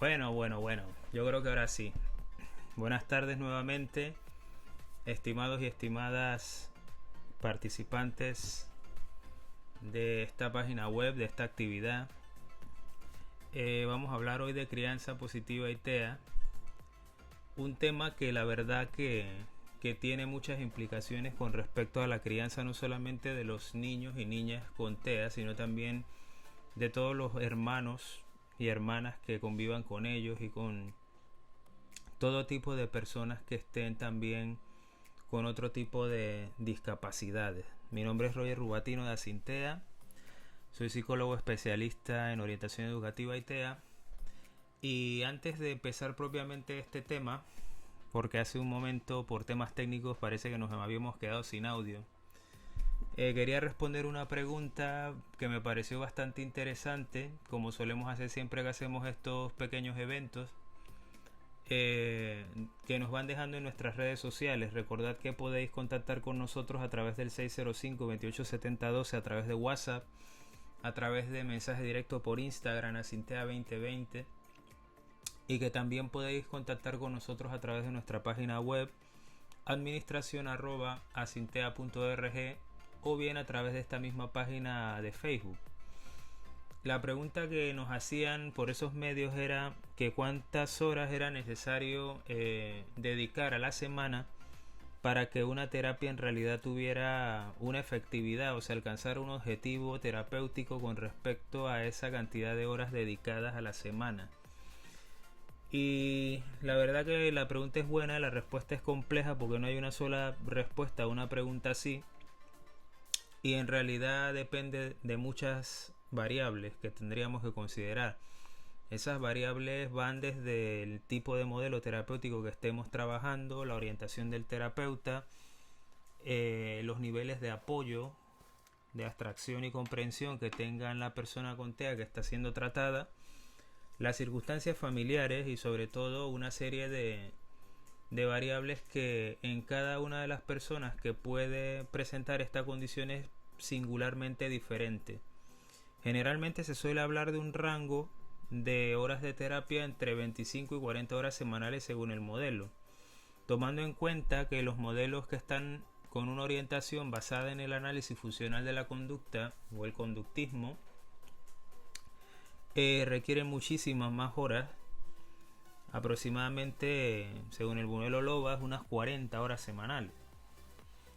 Bueno. Yo creo que ahora sí. Buenas tardes nuevamente, estimados y estimadas participantes de esta página web, de esta actividad. Vamos a hablar hoy de crianza positiva y TEA. Un tema que la verdad que tiene muchas implicaciones con respecto a la crianza no solamente de los niños y niñas con TEA, sino también de todos los hermanos y hermanas que convivan con ellos y con todo tipo de personas que estén también con otro tipo de discapacidades. Mi nombre es Roger Rubatino de Asintea, soy psicólogo especialista en orientación educativa y TEA. Y antes de empezar propiamente este tema, porque hace un momento por temas técnicos parece que nos habíamos quedado sin audio, quería responder una pregunta que me pareció bastante interesante, como solemos hacer siempre que hacemos estos pequeños eventos, que nos van dejando en nuestras redes sociales. Recordad que podéis contactar con nosotros a través del 605-287012, a través de WhatsApp, a través de mensaje directo por Instagram a Cintea 2020, y que también podéis contactar con nosotros a través de nuestra página web administración@acintea.org, o bien a través de esta misma página de Facebook. La pregunta que nos hacían por esos medios era que cuántas horas era necesario dedicar a la semana para que una terapia en realidad tuviera una efectividad, o sea, alcanzar un objetivo terapéutico con respecto a esa cantidad de horas dedicadas a la semana. Y la verdad que la pregunta es buena, la respuesta es compleja porque no hay una sola respuesta a una pregunta así. Y en realidad depende de muchas variables que tendríamos que considerar. Esas variables van desde el tipo de modelo terapéutico que estemos trabajando, la orientación del terapeuta, los niveles de apoyo, de abstracción y comprensión que tenga la persona con TEA que está siendo tratada, las circunstancias familiares y sobre todo una serie de variables que en cada una de las personas que puede presentar esta condición es singularmente diferente. Generalmente se suele hablar de un rango de horas de terapia entre 25 y 40 horas semanales según el modelo, tomando en cuenta que los modelos que están con una orientación basada en el análisis funcional de la conducta o el conductismo requieren muchísimas más horas, aproximadamente según el modelo LOBAS unas 40 horas semanales.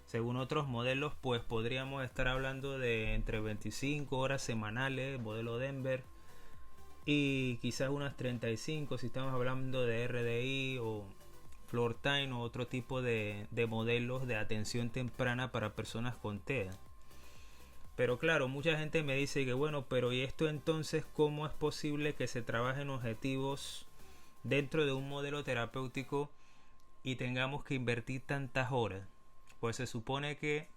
Según otros modelos pues podríamos estar hablando de entre 25 horas semanales, modelo Denver, y quizás unas 35 si estamos hablando de RDI o Floor Time o otro tipo de modelos de atención temprana para personas con TEA. Pero claro, mucha gente me dice que bueno, pero ¿y esto entonces cómo es posible que se trabajen objetivos dentro de un modelo terapéutico y tengamos que invertir tantas horas? Pues se supone que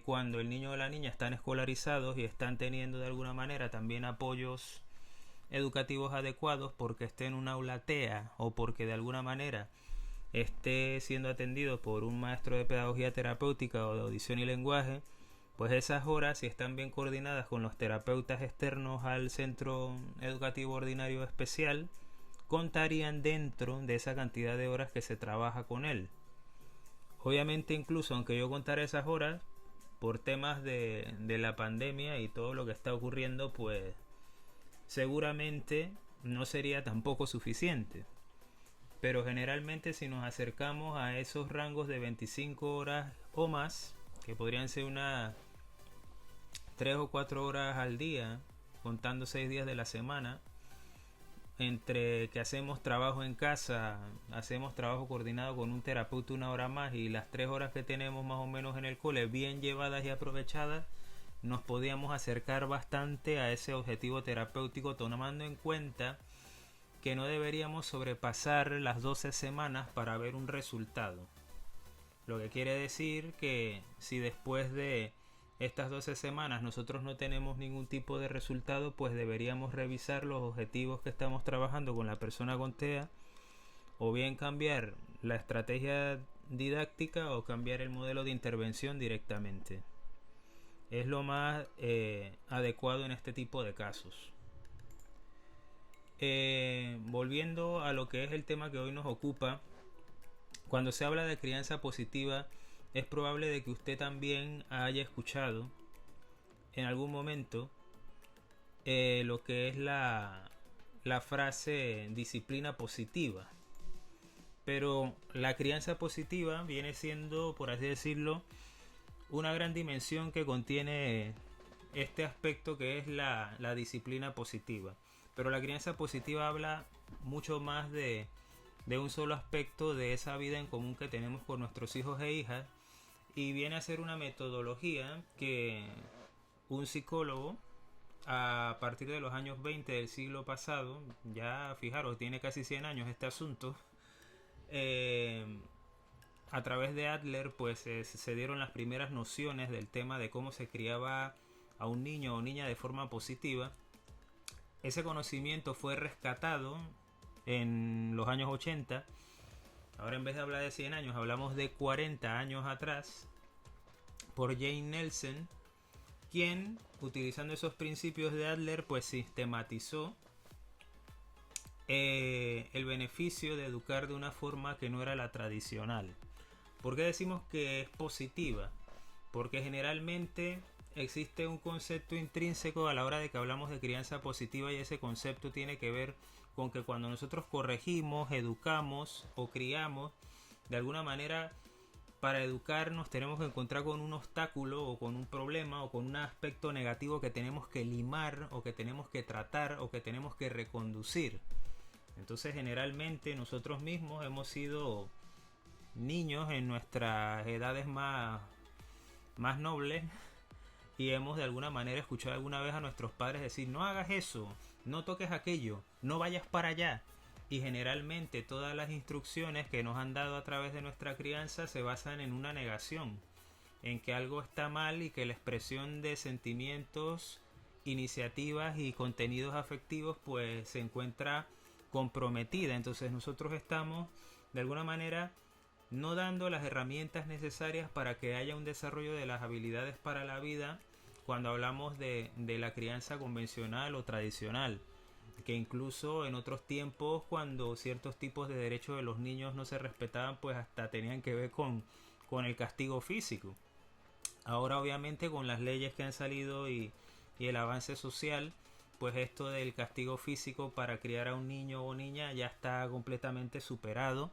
cuando el niño o la niña están escolarizados y están teniendo de alguna manera también apoyos educativos adecuados porque esté en un aula TEA o porque de alguna manera esté siendo atendido por un maestro de pedagogía terapéutica o de audición y lenguaje, pues esas horas, si están bien coordinadas con los terapeutas externos al centro educativo ordinario especial, contarían dentro de esa cantidad de horas que se trabaja con él. Obviamente, incluso aunque yo contara esas horas, por temas de la pandemia y todo lo que está ocurriendo, pues seguramente no sería tampoco suficiente. Pero generalmente si nos acercamos a esos rangos de 25 horas o más, que podrían ser unas 3 o 4 horas al día, contando 6 días de la semana, entre que hacemos trabajo en casa, hacemos trabajo coordinado con un terapeuta una hora más y las 3 horas que tenemos más o menos en el cole bien llevadas y aprovechadas, nos podíamos acercar bastante a ese objetivo terapéutico, tomando en cuenta que no deberíamos sobrepasar las 12 semanas para ver un resultado. Lo que quiere decir que si después de estas 12 semanas nosotros no tenemos ningún tipo de resultado, pues deberíamos revisar los objetivos que estamos trabajando con la persona con TEA, o bien cambiar la estrategia didáctica o cambiar el modelo de intervención directamente. Es lo más adecuado en este tipo de casos. Volviendo a lo que es el tema que hoy nos ocupa, cuando se habla de crianza positiva, es probable de que usted también haya escuchado en algún momento lo que es la frase disciplina positiva. Pero la crianza positiva viene siendo, por así decirlo, una gran dimensión que contiene este aspecto que es la disciplina positiva. Pero la crianza positiva habla mucho más de un solo aspecto de esa vida en común que tenemos con nuestros hijos e hijas, y viene a ser una metodología que un psicólogo a partir de los años 20 del siglo pasado, ya fijaros, tiene casi 100 años este asunto, eh, a través de Adler pues se dieron las primeras nociones del tema de cómo se criaba a un niño o niña de forma positiva. Ese conocimiento fue rescatado en los años 80. Ahora en vez de hablar de 100 años hablamos de 40 años atrás, por Jane Nelson, quien utilizando esos principios de Adler pues sistematizó el beneficio de educar de una forma que no era la tradicional. ¿Por qué decimos que es positiva? Porque generalmente existe un concepto intrínseco a la hora de que hablamos de crianza positiva, y ese concepto tiene que ver con que cuando nosotros corregimos, educamos o criamos, de alguna manera para educarnos tenemos que encontrar con un obstáculo o con un problema o con un aspecto negativo que tenemos que limar o que tenemos que tratar o que tenemos que reconducir. Entonces generalmente nosotros mismos hemos sido niños en nuestras edades más nobles y hemos de alguna manera escuchado alguna vez a nuestros padres decir: no hagas eso, no toques aquello, no vayas para allá. Y generalmente todas las instrucciones que nos han dado a través de nuestra crianza se basan en una negación, en que algo está mal y que la expresión de sentimientos, iniciativas y contenidos afectivos pues se encuentra comprometida. Entonces nosotros estamos de alguna manera no dando las herramientas necesarias para que haya un desarrollo de las habilidades para la vida cuando hablamos de la crianza convencional o tradicional, que incluso en otros tiempos, cuando ciertos tipos de derechos de los niños no se respetaban, pues hasta tenían que ver con el castigo físico. Ahora obviamente con las leyes que han salido y el avance social, pues esto del castigo físico para criar a un niño o niña ya está completamente superado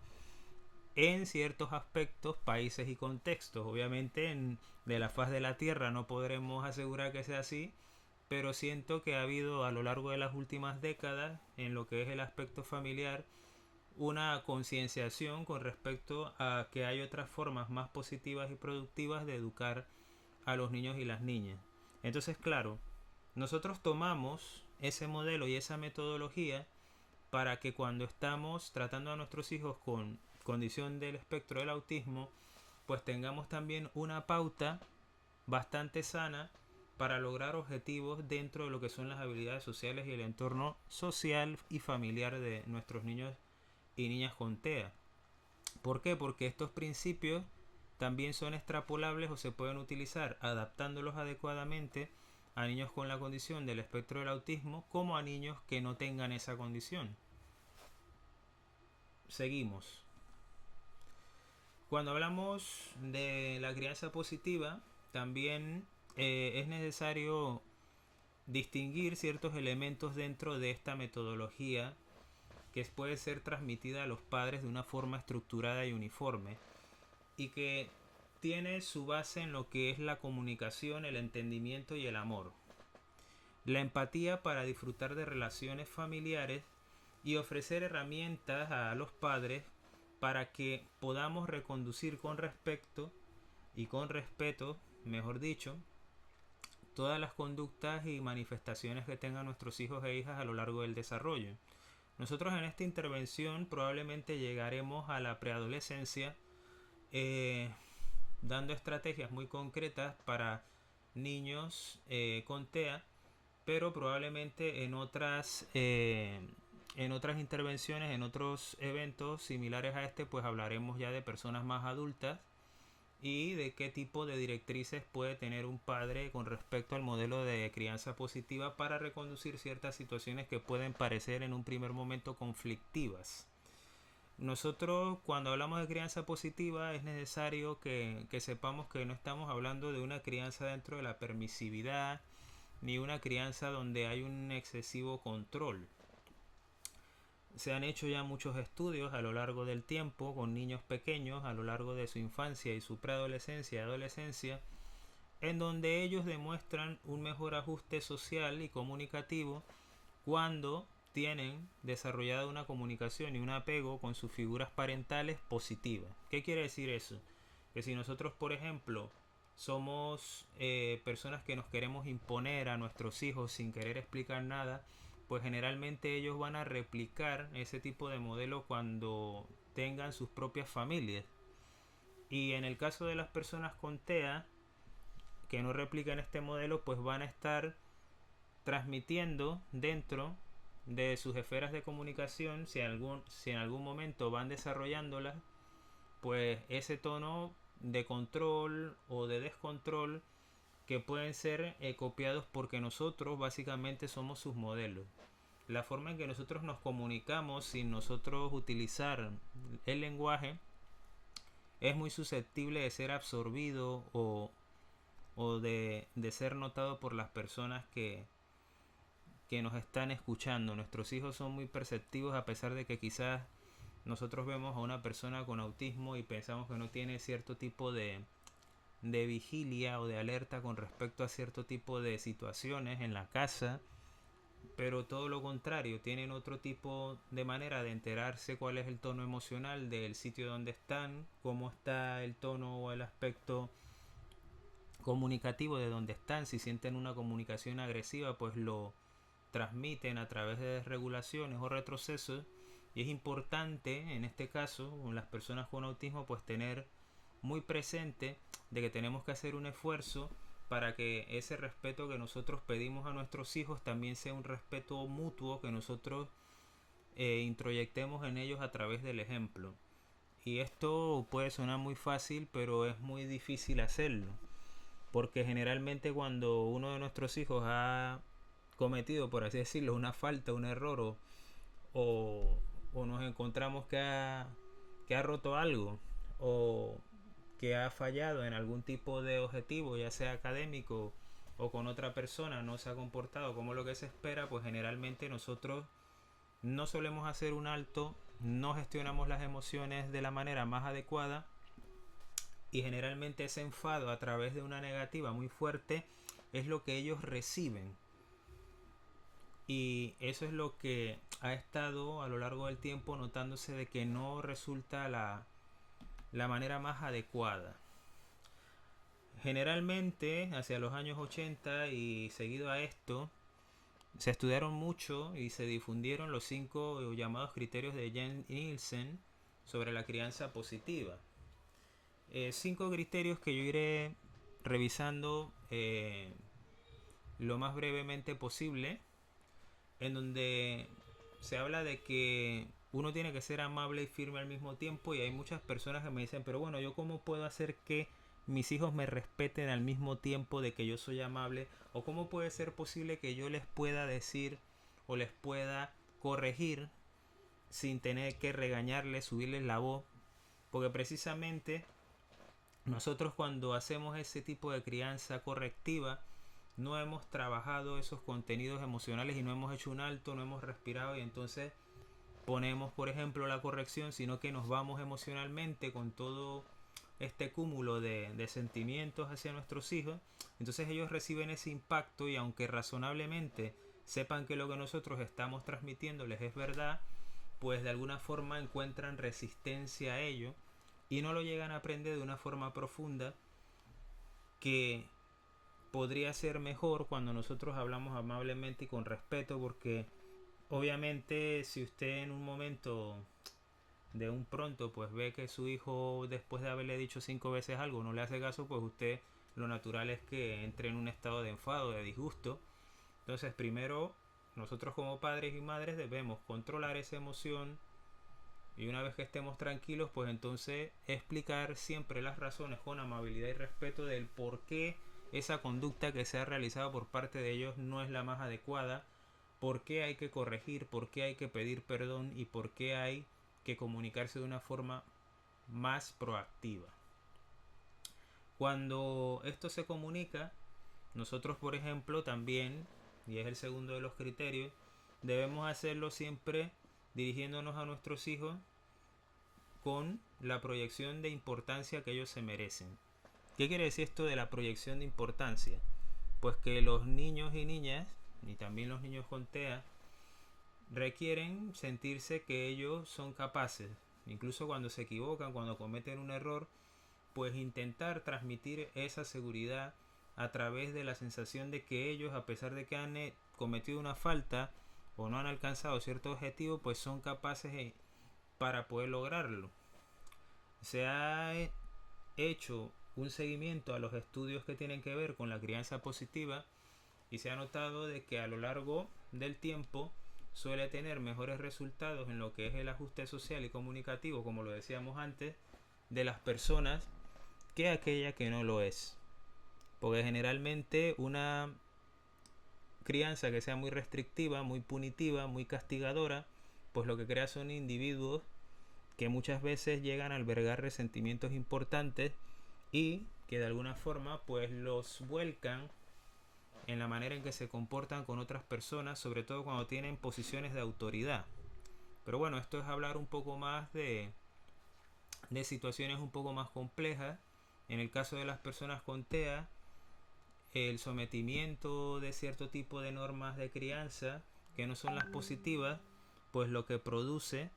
en ciertos aspectos, países y contextos. Obviamente de la faz de la tierra no podremos asegurar que sea así, pero siento que ha habido a lo largo de las últimas décadas en lo que es el aspecto familiar una concienciación con respecto a que hay otras formas más positivas y productivas de educar a los niños y las niñas. Entonces, claro, nosotros tomamos ese modelo y esa metodología para que cuando estamos tratando a nuestros hijos con condición del espectro del autismo, pues tengamos también una pauta bastante sana para lograr objetivos dentro de lo que son las habilidades sociales y el entorno social y familiar de nuestros niños y niñas con TEA. ¿Por qué? Porque estos principios también son extrapolables o se pueden utilizar adaptándolos adecuadamente a niños con la condición del espectro del autismo como a niños que no tengan esa condición. Seguimos. Cuando hablamos de la crianza positiva, también es necesario distinguir ciertos elementos dentro de esta metodología que puede ser transmitida a los padres de una forma estructurada y uniforme, y que tiene su base en lo que es la comunicación, el entendimiento y el amor. La empatía para disfrutar de relaciones familiares y ofrecer herramientas a los padres para que podamos reconducir con respecto y con respeto, mejor dicho, todas las conductas y manifestaciones que tengan nuestros hijos e hijas a lo largo del desarrollo. Nosotros en esta intervención probablemente llegaremos a la preadolescencia dando estrategias muy concretas para niños con TEA, pero probablemente en otras intervenciones, en otros eventos similares a este, pues hablaremos ya de personas más adultas y de qué tipo de directrices puede tener un padre con respecto al modelo de crianza positiva para reconducir ciertas situaciones que pueden parecer en un primer momento conflictivas. Nosotros cuando hablamos de crianza positiva es necesario que sepamos que no estamos hablando de una crianza dentro de la permisividad ni una crianza donde hay un excesivo control. Se han hecho ya muchos estudios a lo largo del tiempo con niños pequeños a lo largo de su infancia y su preadolescencia y adolescencia, en donde ellos demuestran un mejor ajuste social y comunicativo cuando tienen desarrollada una comunicación y un apego con sus figuras parentales positivas. ¿Qué quiere decir eso? Que si nosotros, por ejemplo, somos personas que nos queremos imponer a nuestros hijos sin querer explicar nada, pues generalmente ellos van a replicar ese tipo de modelo cuando tengan sus propias familias. Y en el caso de las personas con TEA que no replican este modelo, pues van a estar transmitiendo dentro de sus esferas de comunicación, si en algún momento van desarrollándolas, pues ese tono de control o de descontrol que pueden ser copiados porque nosotros básicamente somos sus modelos. La forma en que nosotros nos comunicamos sin nosotros utilizar el lenguaje es muy susceptible de ser absorbido o de ser notado por las personas que nos están escuchando. Nuestros hijos son muy perceptivos a pesar de que quizás nosotros vemos a una persona con autismo y pensamos que no tiene cierto tipo de vigilia o de alerta con respecto a cierto tipo de situaciones en la casa, pero todo lo contrario, tienen otro tipo de manera de enterarse cuál es el tono emocional del sitio donde están, cómo está el tono o el aspecto comunicativo de donde están. Si sienten una comunicación agresiva, pues lo transmiten a través de desregulaciones o retrocesos. Y es importante en este caso con las personas con autismo pues tener muy presente de que tenemos que hacer un esfuerzo para que ese respeto que nosotros pedimos a nuestros hijos también sea un respeto mutuo que nosotros introyectemos en ellos a través del ejemplo. Y esto puede sonar muy fácil, pero es muy difícil hacerlo, porque generalmente cuando uno de nuestros hijos ha cometido, por así decirlo, una falta, un error o, o nos encontramos que ha roto algo o que ha fallado en algún tipo de objetivo, ya sea académico o con otra persona, no se ha comportado como lo que se espera, pues generalmente nosotros no solemos hacer un alto, no gestionamos las emociones de la manera más adecuada y generalmente ese enfado a través de una negativa muy fuerte es lo que ellos reciben. Y eso es lo que ha estado a lo largo del tiempo notándose de que no resulta la manera más adecuada. Generalmente hacia los años 80 y seguido a esto se estudiaron mucho y se difundieron los 5 llamados criterios de Jens Nielsen sobre la crianza positiva. 5 criterios que yo iré revisando lo más brevemente posible, en donde se habla de que uno tiene que ser amable y firme al mismo tiempo, y hay muchas personas que me dicen, pero bueno, ¿yo cómo puedo hacer que mis hijos me respeten al mismo tiempo de que yo soy amable? ¿O cómo puede ser posible que yo les pueda decir o les pueda corregir sin tener que regañarles, subirles la voz? Porque precisamente nosotros cuando hacemos ese tipo de crianza correctiva no hemos trabajado esos contenidos emocionales y no hemos hecho un alto, no hemos respirado y entonces ponemos por ejemplo la corrección, sino que nos vamos emocionalmente con todo este cúmulo de sentimientos hacia nuestros hijos. Entonces ellos reciben ese impacto y aunque razonablemente sepan que lo que nosotros estamos transmitiéndoles es verdad, pues de alguna forma encuentran resistencia a ello y no lo llegan a aprender de una forma profunda que podría ser mejor cuando nosotros hablamos amablemente y con respeto, porque obviamente si usted en un momento de un pronto pues ve que su hijo después de haberle dicho 5 veces algo no le hace caso, pues usted lo natural es que entre en un estado de enfado, de disgusto. Entonces primero nosotros como padres y madres debemos controlar esa emoción, Y una vez que estemos tranquilos, pues entonces explicar siempre las razones con amabilidad y respeto del por qué esa conducta que se ha realizado por parte de ellos no es la más adecuada, por qué hay que corregir, por qué hay que pedir perdón y por qué hay que comunicarse de una forma más proactiva. Cuando esto se comunica, nosotros, por ejemplo, también, y es el segundo de los criterios, debemos hacerlo siempre dirigiéndonos a nuestros hijos con la proyección de importancia que ellos se merecen. ¿Qué quiere decir esto de la proyección de importancia? Pues que los niños y niñas, y también los niños con TEA, requieren sentirse que ellos son capaces, incluso cuando se equivocan, cuando cometen un error, pues intentar transmitir esa seguridad a través de la sensación de que ellos, a pesar de que han cometido una falta o no han alcanzado cierto objetivo, pues son capaces para poder lograrlo. Se ha hecho un seguimiento a los estudios que tienen que ver con la crianza positiva y se ha notado de que a lo largo del tiempo suele tener mejores resultados en lo que es el ajuste social y comunicativo, como lo decíamos antes, de las personas que aquella que no lo es. Porque generalmente una crianza que sea muy restrictiva, muy punitiva, muy castigadora, pues lo que crea son individuos que muchas veces llegan a albergar resentimientos importantes y que de alguna forma pues los vuelcan en la manera en que se comportan con otras personas, sobre todo cuando tienen posiciones de autoridad. Pero bueno, esto es hablar un poco más de situaciones un poco más complejas. En el caso de las personas con TEA, el sometimiento de cierto tipo de normas de crianza que no son las positivas, pues lo que produce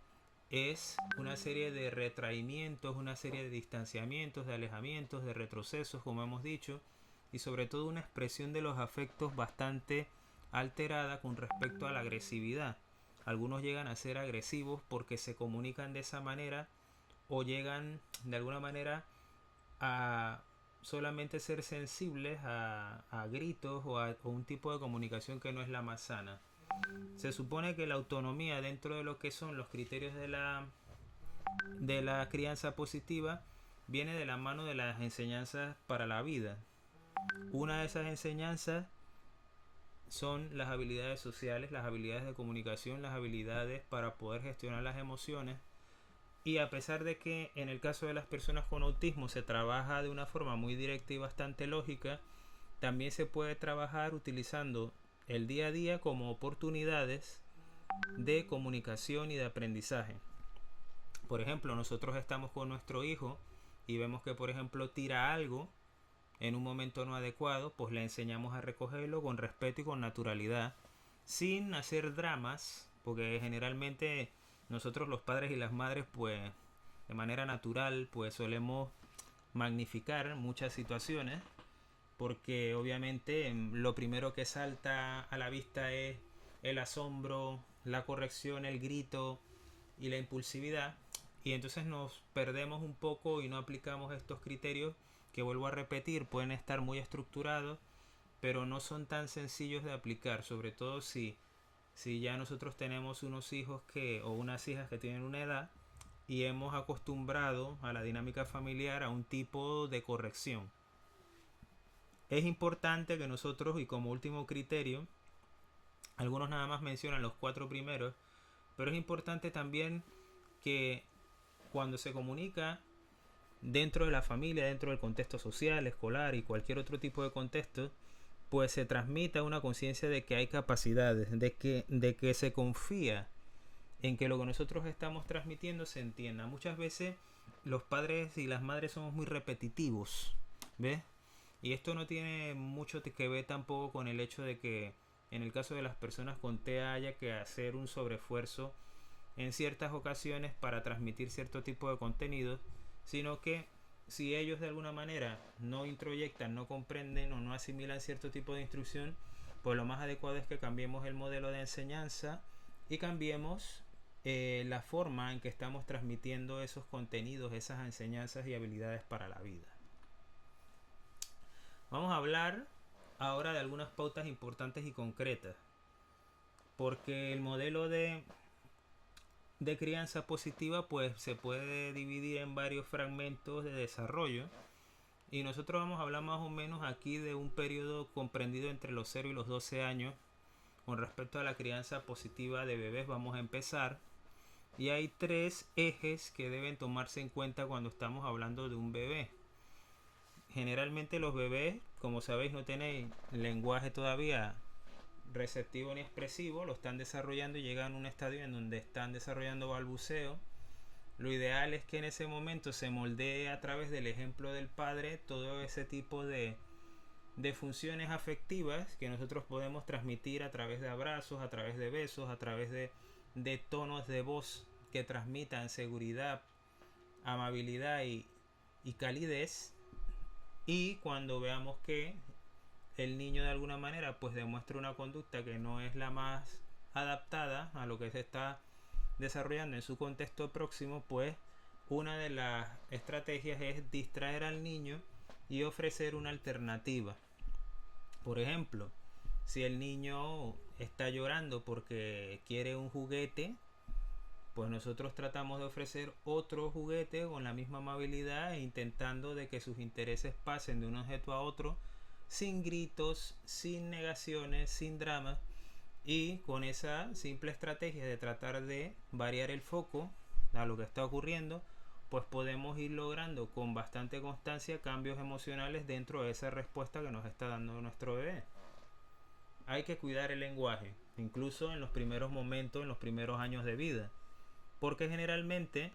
es una serie de retraimientos, una serie de distanciamientos, de alejamientos, de retrocesos, como hemos dicho, y sobre todo una expresión de los afectos bastante alterada con respecto a la agresividad. Algunos llegan a ser agresivos porque se comunican de esa manera o llegan de alguna manera a solamente ser sensibles a gritos o un tipo de comunicación que no es la más sana. Se supone que la autonomía dentro de lo que son los criterios de la crianza positiva viene de la mano de las enseñanzas para la vida. Una de esas enseñanzas son las habilidades sociales, las habilidades de comunicación, las habilidades para poder gestionar las emociones. Y a pesar de que en el caso de las personas con autismo se trabaja de una forma muy directa y bastante lógica, también se puede trabajar utilizando el día a día como oportunidades de comunicación y de aprendizaje. Por ejemplo, nosotros estamos con nuestro hijo y vemos que, por ejemplo, tira algo en un momento no adecuado, pues le enseñamos a recogerlo con respeto y con naturalidad, sin hacer dramas, porque generalmente nosotros los padres y las madres, pues de manera natural, pues solemos magnificar muchas situaciones, porque obviamente lo primero que salta a la vista es el asombro, la corrección, el grito y la impulsividad, y entonces nos perdemos un poco y no aplicamos estos criterios que, vuelvo a repetir, pueden estar muy estructurados, pero no son tan sencillos de aplicar, sobre todo si ya nosotros tenemos unos hijos o unas hijas que tienen una edad y hemos acostumbrado a la dinámica familiar a un tipo de corrección. Es importante que nosotros, y como último criterio, algunos nada más mencionan los 4 primeros, pero es importante también que cuando se comunica dentro de la familia, dentro del contexto social, escolar y cualquier otro tipo de contexto, pues se transmita una conciencia de que hay capacidades, de que se confía en que lo que nosotros estamos transmitiendo se entienda. Muchas veces los padres y las madres somos muy repetitivos, ¿ves? Y esto no tiene mucho que ver tampoco con el hecho de que en el caso de las personas con TEA haya que hacer un sobreesfuerzo en ciertas ocasiones para transmitir cierto tipo de contenidos, sino que si ellos de alguna manera no introyectan, no comprenden o no asimilan cierto tipo de instrucción, pues lo más adecuado es que cambiemos el modelo de enseñanza y cambiemos la forma en que estamos transmitiendo esos contenidos, esas enseñanzas y habilidades para la vida. Vamos a hablar ahora de algunas pautas importantes y concretas, porque el modelo de de crianza positiva pues se puede dividir en varios fragmentos de desarrollo, y nosotros vamos a hablar más o menos aquí de un periodo comprendido entre los 0 y los 12 años. Con respecto a la crianza positiva de bebés vamos a empezar, y hay 3 ejes que deben tomarse en cuenta cuando estamos hablando de un bebé. Generalmente los bebés, como sabéis, no tienen lenguaje todavía receptivo ni expresivo, lo están desarrollando y llegan a un estadio en donde están desarrollando balbuceo. Lo ideal es que en ese momento se moldee a través del ejemplo del padre todo ese tipo de funciones afectivas que nosotros podemos transmitir a través de abrazos, a través de besos, a través de tonos de voz que transmitan seguridad, amabilidad y calidez. Y cuando veamos que el niño de alguna manera pues demuestra una conducta que no es la más adaptada a lo que se está desarrollando en su contexto próximo, pues una de las estrategias es distraer al niño y ofrecer una alternativa. Por ejemplo, si el niño está llorando porque quiere un juguete, pues nosotros tratamos de ofrecer otro juguete con la misma amabilidad e intentando de que sus intereses pasen de un objeto a otro sin gritos, sin negaciones, sin drama, y con esa simple estrategia de tratar de variar el foco a lo que está ocurriendo, pues podemos ir logrando con bastante constancia cambios emocionales dentro de esa respuesta que nos está dando nuestro bebé. Hay que cuidar el lenguaje, incluso en los primeros momentos, en los primeros años de vida, porque generalmente,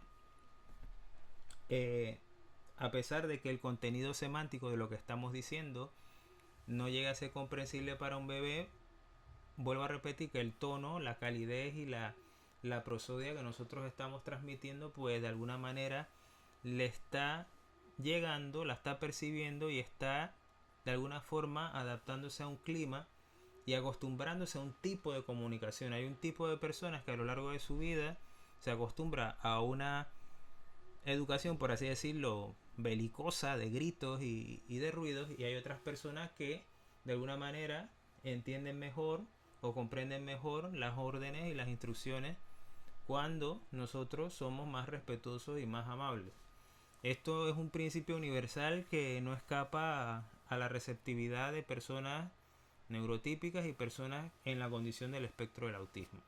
a pesar de que el contenido semántico de lo que estamos diciendo no llega a ser comprensible para un bebé, vuelvo a repetir que el tono, la calidez y la prosodia que nosotros estamos transmitiendo, pues de alguna manera le está llegando, la está percibiendo y está de alguna forma adaptándose a un clima y acostumbrándose a un tipo de comunicación. Hay un tipo de personas que a lo largo de su vida se acostumbra a una educación, por así decirlo, belicosa, de gritos y de ruidos, y hay otras personas que de alguna manera entienden mejor o comprenden mejor las órdenes y las instrucciones cuando nosotros somos más respetuosos y más amables. Esto es un principio universal que no escapa a la receptividad de personas neurotípicas y personas en la condición del espectro del autismo.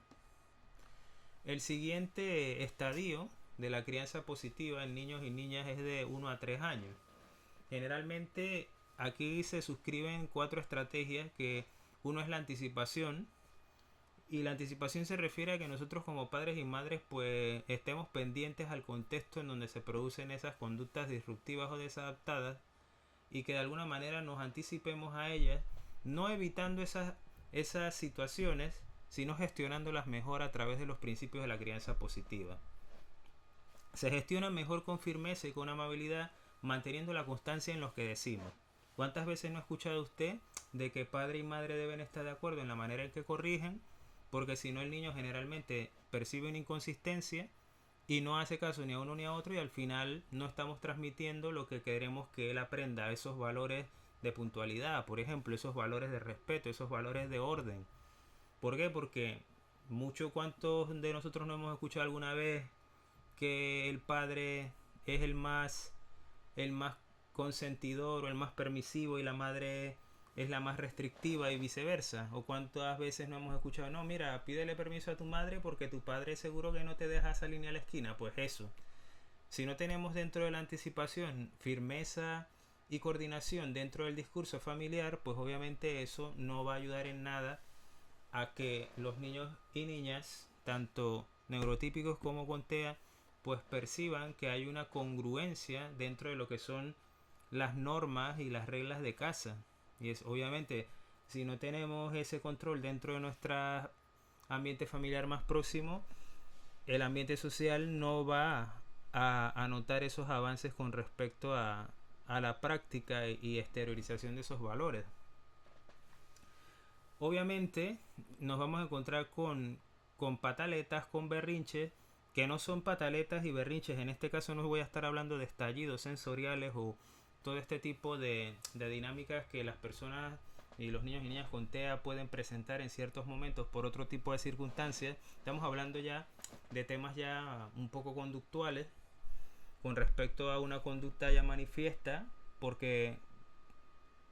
El siguiente estadio de la crianza positiva en niños y niñas es de 1 a 3 años. Generalmente aquí se suscriben 4 estrategias, que uno es la anticipación, y la anticipación se refiere a que nosotros como padres y madres pues estemos pendientes al contexto en donde se producen esas conductas disruptivas o desadaptadas, y que de alguna manera nos anticipemos a ellas, no evitando esas situaciones, sino gestionándolas mejor a través de los principios de la crianza positiva. Se gestiona mejor con firmeza y con amabilidad, manteniendo la constancia en lo que decimos. ¿Cuántas veces no ha escuchado usted de que padre y madre deben estar de acuerdo en la manera en que corrigen? Porque si no, el niño generalmente percibe una inconsistencia y no hace caso ni a uno ni a otro, y al final no estamos transmitiendo lo que queremos que él aprenda, esos valores de puntualidad, por ejemplo, esos valores de respeto, esos valores de orden. ¿Por qué? Porque cuantos de nosotros no hemos escuchado alguna vez que el padre es el más consentidor o el más permisivo y la madre es la más restrictiva y viceversa? ¿O cuántas veces no hemos escuchado, no, mira, pídele permiso a tu madre porque tu padre seguro que no te deja salir ni a la esquina? Pues eso, si no tenemos dentro de la anticipación firmeza y coordinación dentro del discurso familiar, pues obviamente eso no va a ayudar en nada a que los niños y niñas, tanto neurotípicos como con TEA, pues perciban que hay una congruencia dentro de lo que son las normas y las reglas de casa. Y es obviamente, si no tenemos ese control dentro de nuestro ambiente familiar más próximo, el ambiente social no va a notar esos avances con respecto a la práctica y exteriorización de esos valores. Obviamente nos vamos a encontrar con pataletas, con berrinches, que no son pataletas y berrinches. En este caso no voy a estar hablando de estallidos sensoriales o todo este tipo de dinámicas que las personas y los niños y niñas con TEA pueden presentar en ciertos momentos por otro tipo de circunstancias. Estamos hablando ya de temas ya un poco conductuales con respecto a una conducta ya manifiesta, porque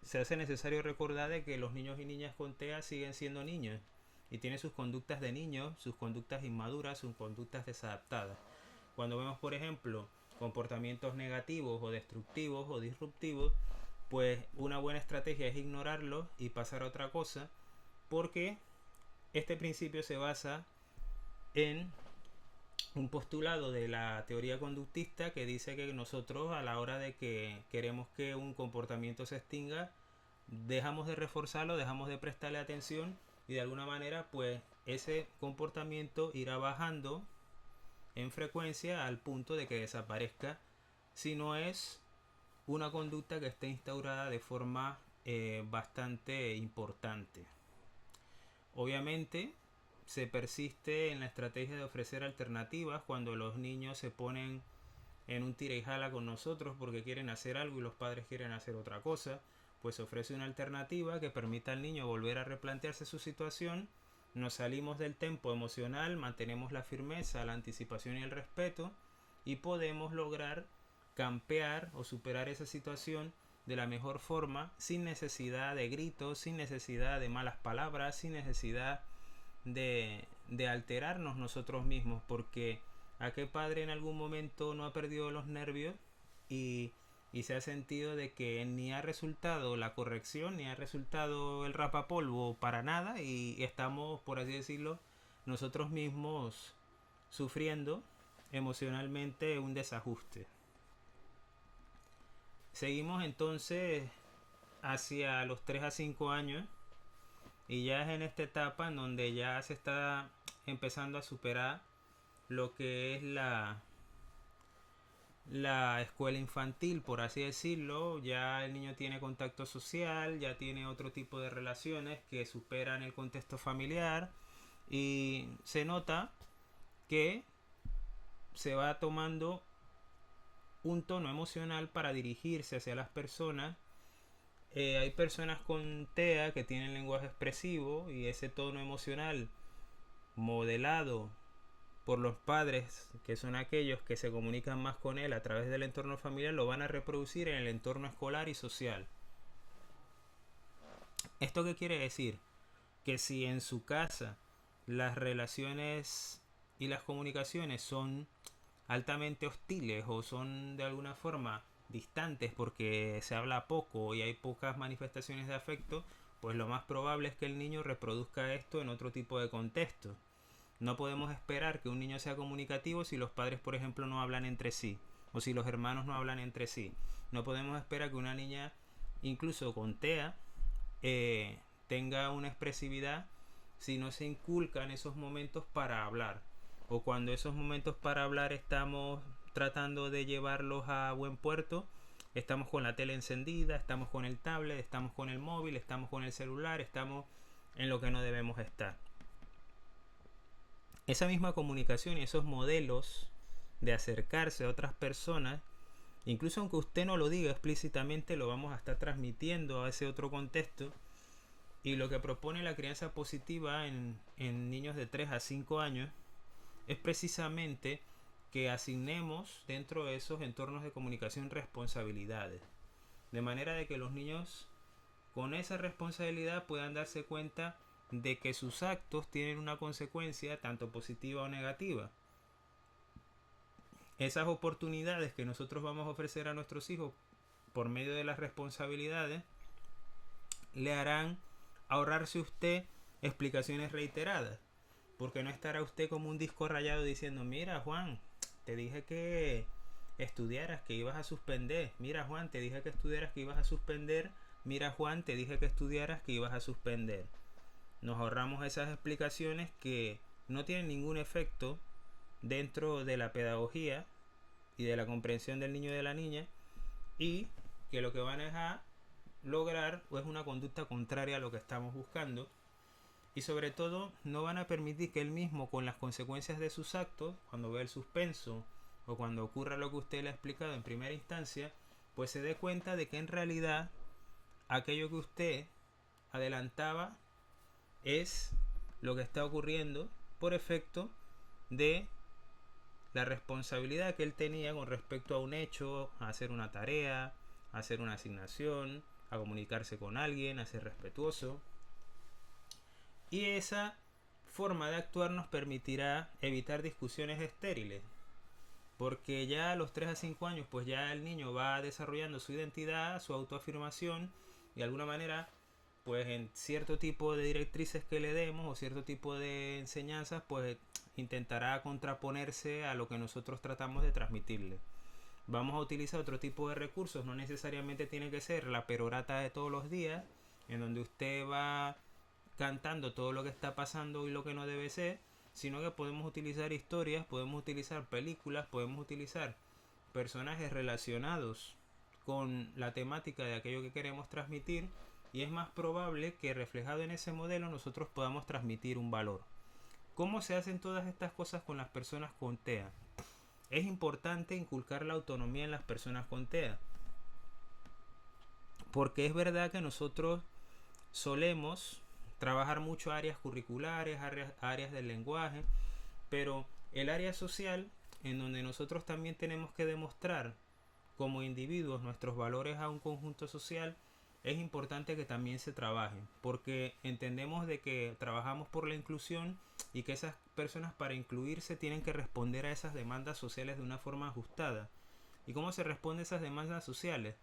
se hace necesario recordar de que los niños y niñas con TEA siguen siendo niños y tienen sus conductas de niños, sus conductas inmaduras, sus conductas desadaptadas. Cuando vemos, por ejemplo, comportamientos negativos o destructivos o disruptivos, pues una buena estrategia es ignorarlos y pasar a otra cosa, porque este principio se basa en un postulado de la teoría conductista que dice que nosotros, a la hora de que queremos que un comportamiento se extinga, dejamos de reforzarlo, dejamos de prestarle atención y de alguna manera pues ese comportamiento irá bajando en frecuencia al punto de que desaparezca si no es una conducta que esté instaurada de forma bastante importante. Obviamente se persiste en la estrategia de ofrecer alternativas cuando los niños se ponen en un tira y jala con nosotros porque quieren hacer algo y los padres quieren hacer otra cosa, pues se ofrece una alternativa que permita al niño volver a replantearse su situación. Nos salimos del tempo emocional, mantenemos la firmeza, la anticipación y el respeto y podemos lograr campear o superar esa situación de la mejor forma, sin necesidad de gritos, sin necesidad de malas palabras, sin necesidad de alterarnos nosotros mismos, porque a qué padre en algún momento no ha perdido los nervios y se ha sentido de que ni ha resultado la corrección ni ha resultado el rapapolvo para nada y estamos, por así decirlo, nosotros mismos sufriendo emocionalmente un desajuste. Seguimos entonces hacia los 3 a 5 años y ya es en esta etapa en donde ya se está empezando a superar lo que es la escuela infantil, por así decirlo. Ya el niño tiene contacto social, ya tiene otro tipo de relaciones que superan el contexto familiar y se nota que se va tomando un tono emocional para dirigirse hacia las personas. Hay personas con TEA que tienen lenguaje expresivo y ese tono emocional modelado por los padres, que son aquellos que se comunican más con él a través del entorno familiar, lo van a reproducir en el entorno escolar y social. ¿Esto qué quiere decir? Que si en su casa las relaciones y las comunicaciones son altamente hostiles o son de alguna forma distantes porque se habla poco y hay pocas manifestaciones de afecto, pues lo más probable es que el niño reproduzca esto en otro tipo de contexto. No podemos esperar que un niño sea comunicativo si los padres, por ejemplo, no hablan entre sí o si los hermanos no hablan entre sí. No podemos esperar que una niña, incluso con TEA, tenga una expresividad si no se inculcan esos momentos para hablar, o cuando esos momentos para hablar estamos tratando de llevarlos a buen puerto, estamos con la tele encendida, estamos con el tablet, estamos con el móvil, estamos con el celular, estamos en lo que no debemos estar. Esa misma comunicación y esos modelos de acercarse a otras personas, incluso aunque usted no lo diga explícitamente, lo vamos a estar transmitiendo a ese otro contexto. Y lo que propone la crianza positiva en niños de 3 a 5 años es precisamente que asignemos dentro de esos entornos de comunicación responsabilidades, de manera de que los niños con esa responsabilidad puedan darse cuenta de que sus actos tienen una consecuencia tanto positiva o negativa. Esas oportunidades que nosotros vamos a ofrecer a nuestros hijos por medio de las responsabilidades le harán ahorrarse usted explicaciones reiteradas, porque no estará usted como un disco rayado diciendo: mira, Juan, te dije que estudiaras, que ibas a suspender. Mira, Juan, te dije que estudiaras, que ibas a suspender. Mira, Juan, te dije que estudiaras, que ibas a suspender. Nos ahorramos esas explicaciones que no tienen ningún efecto dentro de la pedagogía y de la comprensión del niño y de la niña, y que lo que van a lograr es una conducta contraria a lo que estamos buscando, y sobre todo no van a permitir que él mismo, con las consecuencias de sus actos, cuando vea el suspenso o cuando ocurra lo que usted le ha explicado en primera instancia, pues se dé cuenta de que en realidad aquello que usted adelantaba es lo que está ocurriendo por efecto de la responsabilidad que él tenía con respecto a un hecho, a hacer una tarea, a hacer una asignación, a comunicarse con alguien, a ser respetuoso. Y esa forma de actuar nos permitirá evitar discusiones estériles, porque ya a los 3 a 5 años pues ya el niño va desarrollando su identidad, su autoafirmación, y de alguna manera pues en cierto tipo de directrices que le demos o cierto tipo de enseñanzas pues intentará contraponerse a lo que nosotros tratamos de transmitirle. Vamos a utilizar otro tipo de recursos, no necesariamente tiene que ser la perorata de todos los días, en donde usted va cantando todo lo que está pasando y lo que no debe ser, sino que podemos utilizar historias, podemos utilizar películas, podemos utilizar personajes relacionados con la temática de aquello que queremos transmitir, y es más probable que reflejado en ese modelo nosotros podamos transmitir un valor. ¿Cómo se hacen todas estas cosas con las personas con TEA? Es importante inculcar la autonomía en las personas con TEA, porque es verdad que nosotros solemos trabajar mucho áreas curriculares, áreas del lenguaje, pero el área social, en donde nosotros también tenemos que demostrar como individuos nuestros valores a un conjunto social, es importante que también se trabaje, porque entendemos de que trabajamos por la inclusión y que esas personas, para incluirse, tienen que responder a esas demandas sociales de una forma ajustada. ¿Y cómo se responden esas demandas sociales?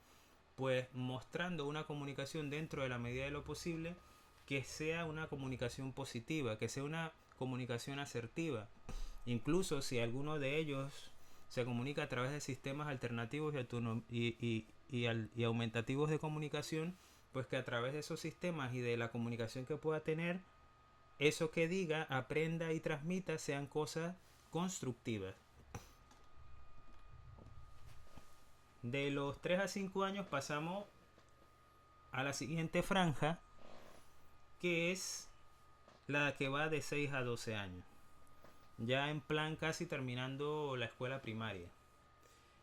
Pues mostrando una comunicación dentro de la medida de lo posible que sea una comunicación positiva, que sea una comunicación asertiva. Incluso si alguno de ellos se comunica a través de sistemas alternativos y aumentativos de comunicación, pues que a través de esos sistemas y de la comunicación que pueda tener, eso que diga, aprenda y transmita sean cosas constructivas. De los 3 a 5 años pasamos a la siguiente franja, que es la que va de 6 a 12 años. Ya en plan casi terminando la escuela primaria.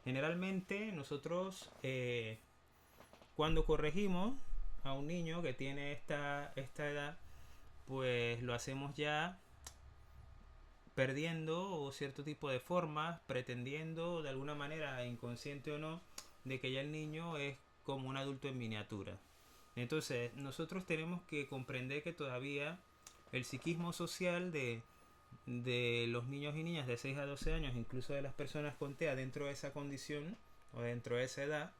Generalmente nosotros cuando corregimos a un niño que tiene esta edad, pues lo hacemos ya perdiendo cierto tipo de formas, pretendiendo de alguna manera, inconsciente o no, de que ya el niño es como un adulto en miniatura. Entonces nosotros tenemos que comprender que todavía el psiquismo social de los niños y niñas de 6 a 12 años, incluso de las personas con TEA dentro de esa condición o dentro de esa edad,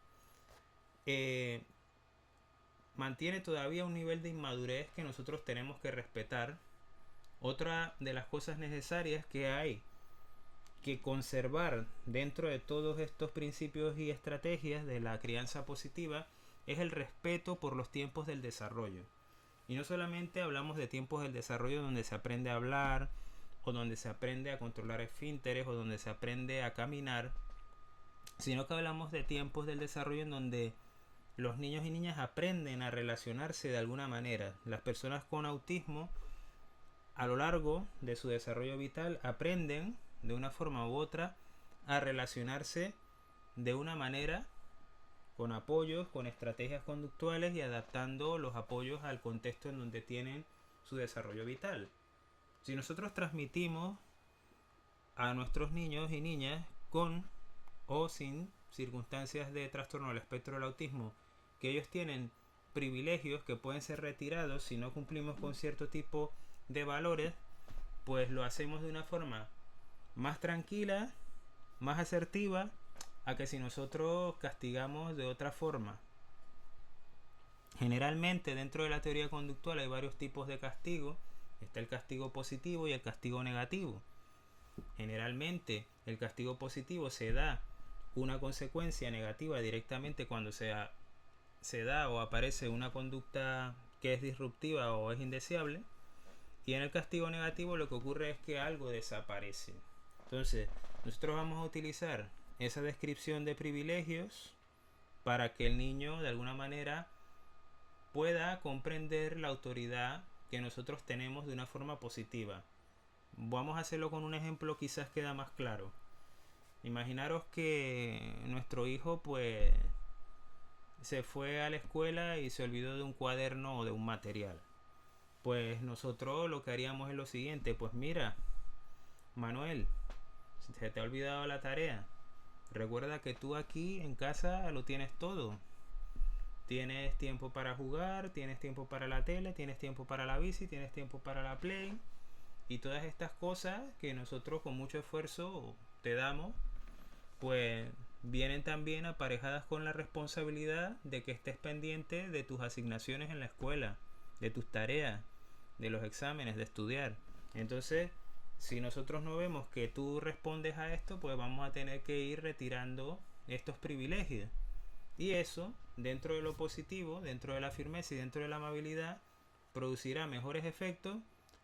mantiene todavía un nivel de inmadurez que nosotros tenemos que respetar. Otra de las cosas necesarias que hay que conservar dentro de todos estos principios y estrategias de la crianza positiva es el respeto por los tiempos del desarrollo. Y no solamente hablamos de tiempos del desarrollo donde se aprende a hablar, o donde se aprende a controlar esfínteres, o donde se aprende a caminar, sino que hablamos de tiempos del desarrollo en donde los niños y niñas aprenden a relacionarse de alguna manera. Las personas con autismo a lo largo de su desarrollo vital aprenden de una forma u otra a relacionarse de una manera, con apoyos, con estrategias conductuales y adaptando los apoyos al contexto en donde tienen su desarrollo vital. Si nosotros transmitimos a nuestros niños y niñas con o sin circunstancias de trastorno del espectro del autismo que ellos tienen privilegios que pueden ser retirados si no cumplimos con cierto tipo de valores, pues lo hacemos de una forma más tranquila, más asertiva, a que si nosotros castigamos de otra forma. Generalmente dentro de la teoría conductual hay varios tipos de castigo. Está el castigo positivo y el castigo negativo. Generalmente el castigo positivo se da una consecuencia negativa directamente cuando se da o aparece una conducta que es disruptiva o es indeseable. Y en el castigo negativo lo que ocurre es que algo desaparece. Entonces nosotros vamos a utilizar esa descripción de privilegios para que el niño de alguna manera pueda comprender la autoridad que nosotros tenemos de una forma positiva. Vamos a hacerlo con un ejemplo, quizás queda más claro. Imaginaros que nuestro hijo pues se fue a la escuela y se olvidó de un cuaderno o de un material. Pues nosotros lo que haríamos es lo siguiente: pues mira, Manuel, Se te ha olvidado la tarea. Recuerda que tú aquí en casa lo tienes todo. Tienes tiempo para jugar, tienes tiempo para la tele, tienes tiempo para la bici, tienes tiempo para la play. Y todas estas cosas que nosotros con mucho esfuerzo te damos, pues vienen también aparejadas con la responsabilidad de que estés pendiente de tus asignaciones en la escuela, de tus tareas, de los exámenes, de estudiar. Entonces, si nosotros no vemos que tú respondes a esto, pues vamos a tener que ir retirando estos privilegios. Y eso, dentro de lo positivo, dentro de la firmeza y dentro de la amabilidad, producirá mejores efectos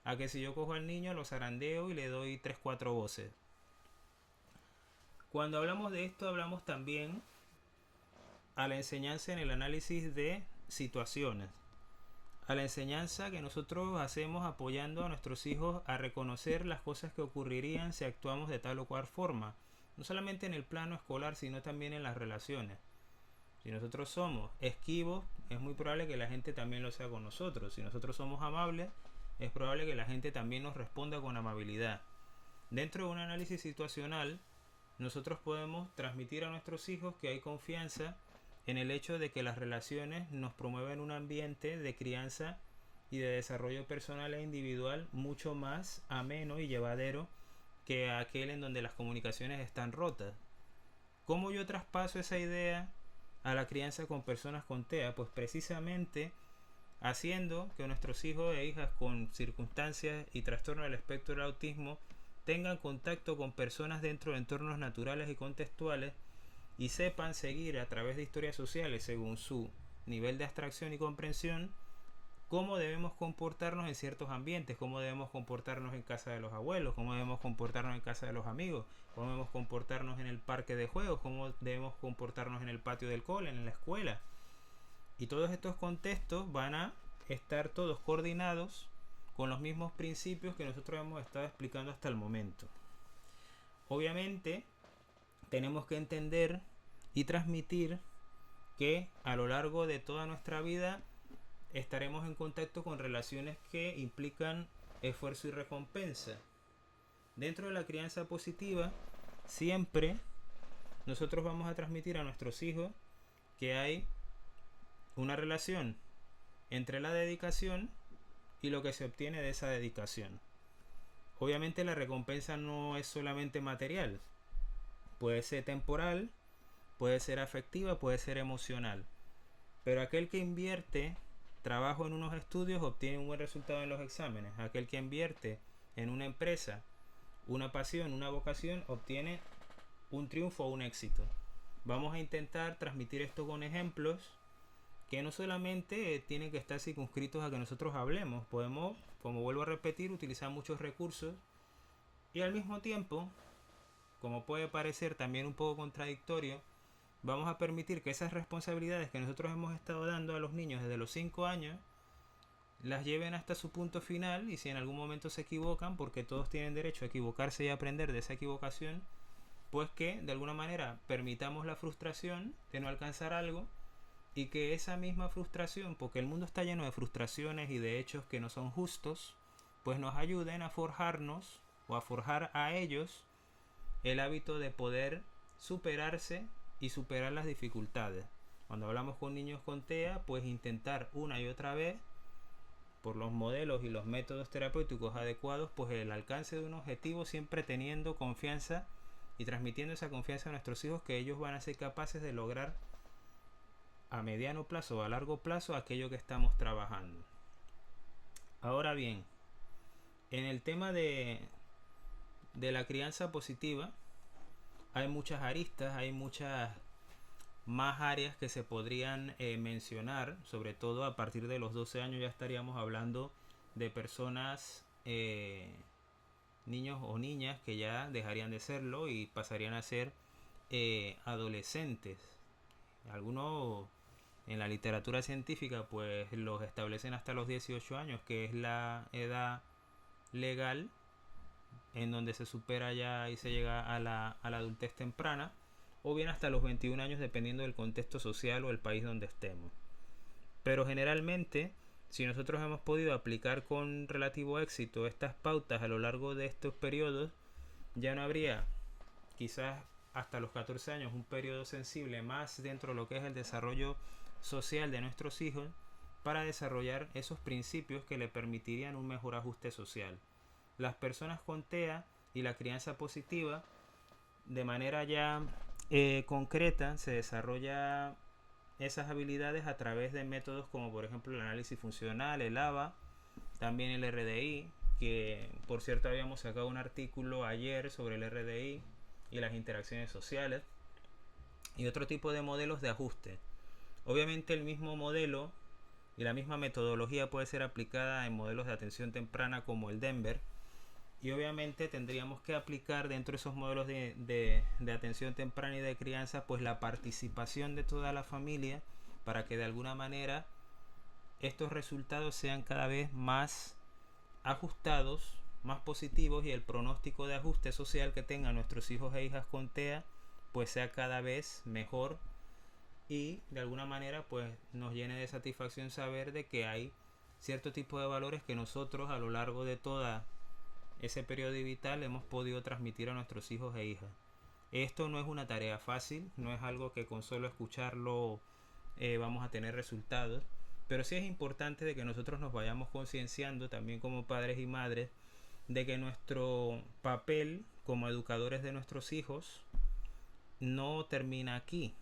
a que si yo cojo al niño, lo zarandeo y le doy 3 4 voces. Cuando hablamos de esto, hablamos también a la enseñanza en el análisis de situaciones. A la enseñanza que nosotros hacemos apoyando a nuestros hijos a reconocer las cosas que ocurrirían si actuamos de tal o cual forma. No solamente en el plano escolar, sino también en las relaciones. Si nosotros somos esquivos, es muy probable que la gente también lo sea con nosotros. Si nosotros somos amables, es probable que la gente también nos responda con amabilidad. Dentro de un análisis situacional, nosotros podemos transmitir a nuestros hijos que hay confianza en el hecho de que las relaciones nos promueven un ambiente de crianza y de desarrollo personal e individual mucho más ameno y llevadero que aquel en donde las comunicaciones están rotas. ¿Cómo yo traspaso esa idea a la crianza con personas con TEA? Pues precisamente haciendo que nuestros hijos e hijas con circunstancias y trastorno del espectro del autismo tengan contacto con personas dentro de entornos naturales y contextuales y sepan seguir a través de historias sociales según su nivel de abstracción y comprensión cómo debemos comportarnos en ciertos ambientes, cómo debemos comportarnos en casa de los abuelos, cómo debemos comportarnos en casa de los amigos, cómo debemos comportarnos en el parque de juegos, cómo debemos comportarnos en el patio del cole, en la escuela. Y todos estos contextos van a estar todos coordinados con los mismos principios que nosotros hemos estado explicando hasta el momento. Obviamente, tenemos que entender y transmitir que a lo largo de toda nuestra vida estaremos en contacto con relaciones que implican esfuerzo y recompensa. Dentro de la crianza positiva, siempre nosotros vamos a transmitir a nuestros hijos que hay una relación entre la dedicación y lo que se obtiene de esa dedicación. Obviamente la recompensa no es solamente material, puede ser temporal, puede ser afectiva, puede ser emocional, pero aquel que invierte trabajo en unos estudios obtiene un buen resultado en los exámenes. Aquel que invierte en una empresa, una pasión, una vocación, obtiene un triunfo o un éxito. Vamos a intentar transmitir esto con ejemplos que no solamente tienen que estar circunscritos a que nosotros hablemos. Podemos, como vuelvo a repetir, utilizar muchos recursos y al mismo tiempo, como puede parecer también un poco contradictorio, vamos a permitir que esas responsabilidades que nosotros hemos estado dando a los niños desde los 5 años las lleven hasta su punto final, y si en algún momento se equivocan, porque todos tienen derecho a equivocarse y aprender de esa equivocación, pues que de alguna manera permitamos la frustración de no alcanzar algo y que esa misma frustración, porque el mundo está lleno de frustraciones y de hechos que no son justos, pues nos ayuden a forjarnos o a forjar a ellos el hábito de poder superarse y superar las dificultades. Cuando hablamos con niños con TEA, pues intentar una y otra vez, por los modelos y los métodos terapéuticos adecuados, pues el alcance de un objetivo, siempre teniendo confianza y transmitiendo esa confianza a nuestros hijos, que ellos van a ser capaces de lograr a mediano plazo o a largo plazo aquello que estamos trabajando. Ahora bien, en el tema de la crianza positiva, hay muchas aristas, hay muchas más áreas que se podrían mencionar, sobre todo a partir de los 12 años ya estaríamos hablando de personas, niños o niñas que ya dejarían de serlo y pasarían a ser adolescentes. Algunos en la literatura científica pues los establecen hasta los 18 años, que es la edad legal en donde se supera ya y se llega a la adultez temprana, o bien hasta los 21 años dependiendo del contexto social o el país donde estemos. Pero generalmente, si nosotros hemos podido aplicar con relativo éxito estas pautas a lo largo de estos periodos, ya no habría quizás hasta los 14 años, un periodo sensible más dentro de lo que es el desarrollo social de nuestros hijos, para desarrollar esos principios que le permitirían un mejor ajuste social. Las personas con TEA y la crianza positiva, de manera ya concreta, se desarrolla esas habilidades a través de métodos como por ejemplo el análisis funcional, el ABA, también el RDI, que por cierto habíamos sacado un artículo ayer sobre el RDI y las interacciones sociales, y otro tipo de modelos de ajuste. Obviamente el mismo modelo y la misma metodología puede ser aplicada en modelos de atención temprana como el Denver, y obviamente tendríamos que aplicar dentro de esos modelos de atención temprana y de crianza pues la participación de toda la familia, para que de alguna manera estos resultados sean cada vez más ajustados, más positivos, y el pronóstico de ajuste social que tengan nuestros hijos e hijas con TEA pues sea cada vez mejor, y de alguna manera pues nos llene de satisfacción saber de que hay cierto tipo de valores que nosotros a lo largo de toda ese periodo vital hemos podido transmitir a nuestros hijos e hijas. Esto no es una tarea fácil, no es algo que con solo escucharlo vamos a tener resultados, pero sí es importante de que nosotros nos vayamos concienciando también como padres y madres de que nuestro papel como educadores de nuestros hijos no termina aquí.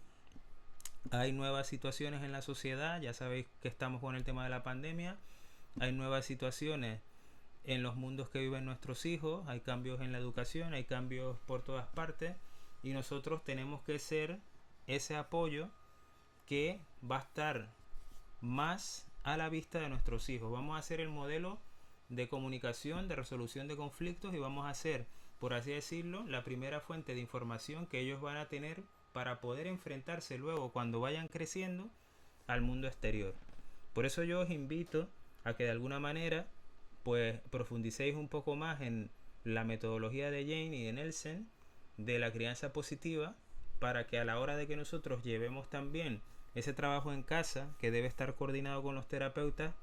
Hay nuevas situaciones en la sociedad, ya sabéis que estamos con el tema de la pandemia, hay nuevas situaciones en los mundos que viven nuestros hijos, hay cambios en la educación, hay cambios por todas partes, y nosotros tenemos que ser ese apoyo que va a estar más a la vista de nuestros hijos. Vamos a ser el modelo de comunicación, de resolución de conflictos, y vamos a ser, por así decirlo, la primera fuente de información que ellos van a tener para poder enfrentarse luego cuando vayan creciendo al mundo exterior. Por eso yo os invito a que de alguna manera pues profundicéis un poco más en la metodología de Jane y de Nelson de la crianza positiva, para que a la hora de que nosotros llevemos también ese trabajo en casa, que debe estar coordinado con los terapeutas,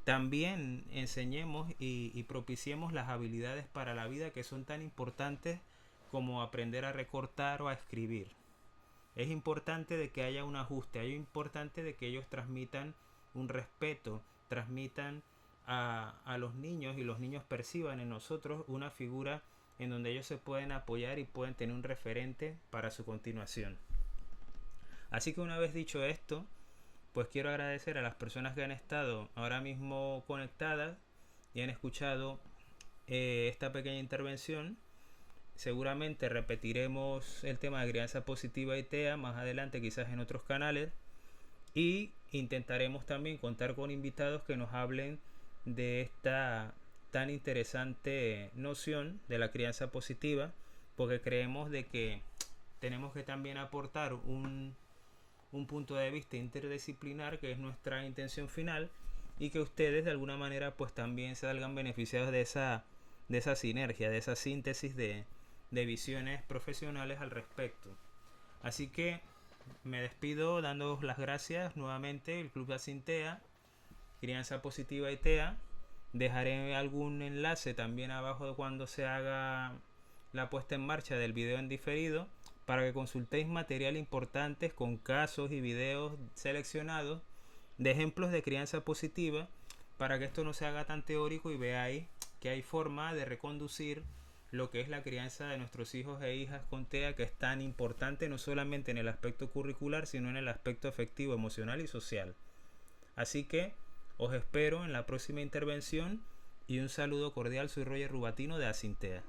también enseñemos y propiciemos las habilidades para la vida que son tan importantes como aprender a recortar o a escribir. Es importante de que haya un ajuste, es importante de que ellos transmitan un respeto, transmitan a los niños, y los niños perciban en nosotros una figura en donde ellos se pueden apoyar y pueden tener un referente para su continuación. Así que una vez dicho esto, pues quiero agradecer a las personas que han estado ahora mismo conectadas y han escuchado esta pequeña intervención. Seguramente repetiremos el tema de crianza positiva y TEA más adelante, quizás en otros canales, y intentaremos también contar con invitados que nos hablen de esta tan interesante noción de la crianza positiva, porque creemos de que tenemos que también aportar un punto de vista interdisciplinar, que es nuestra intención final, y que ustedes de alguna manera pues también salgan beneficiados de esa sinergia, de esa síntesis de visiones profesionales al respecto. Así que me despido dándoos las gracias nuevamente. El Club Asintea, Crianza Positiva y TEA. Dejaré algún enlace también abajo cuando se haga la puesta en marcha del video en diferido, para que consultéis material importante con casos y videos seleccionados de ejemplos de crianza positiva, para que esto no se haga tan teórico y veáis que hay forma de reconducir lo que es la crianza de nuestros hijos e hijas con TEA, que es tan importante no solamente en el aspecto curricular, sino en el aspecto afectivo, emocional y social. Así que os espero en la próxima intervención, y un saludo cordial. Soy Roger Rubatino de Asintea.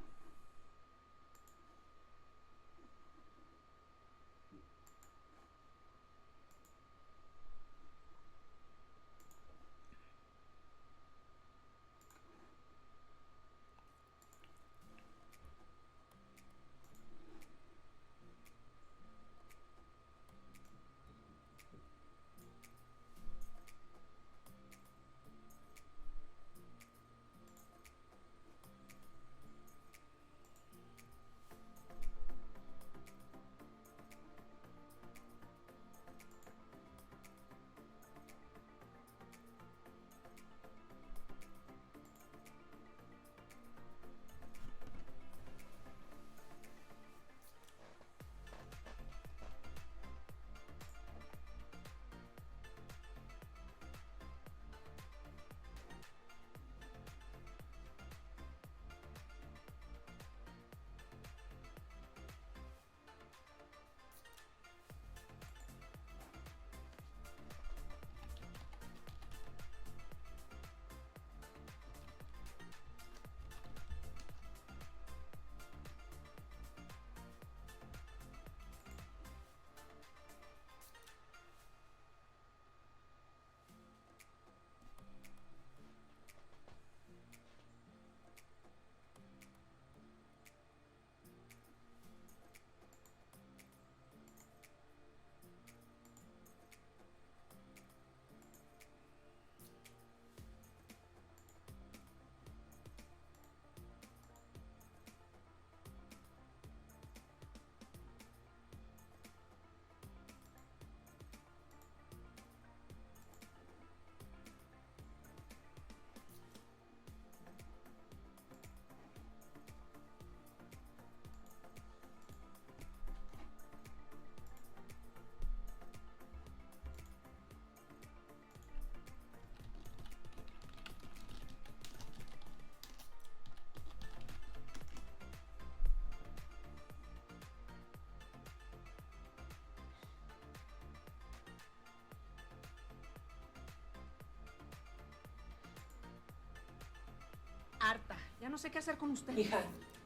Ya no sé qué hacer con usted. Hija,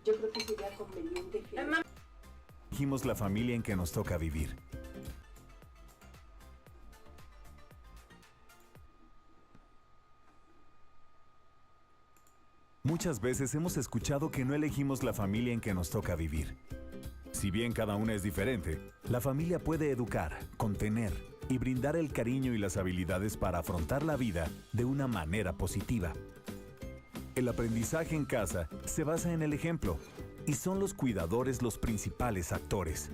yo creo que sería conveniente que... Elegimos la familia en que nos toca vivir. Muchas veces hemos escuchado que no elegimos la familia en que nos toca vivir. Si bien cada una es diferente, la familia puede educar, contener y brindar el cariño y las habilidades para afrontar la vida de una manera positiva. El aprendizaje en casa se basa en el ejemplo y son los cuidadores los principales actores.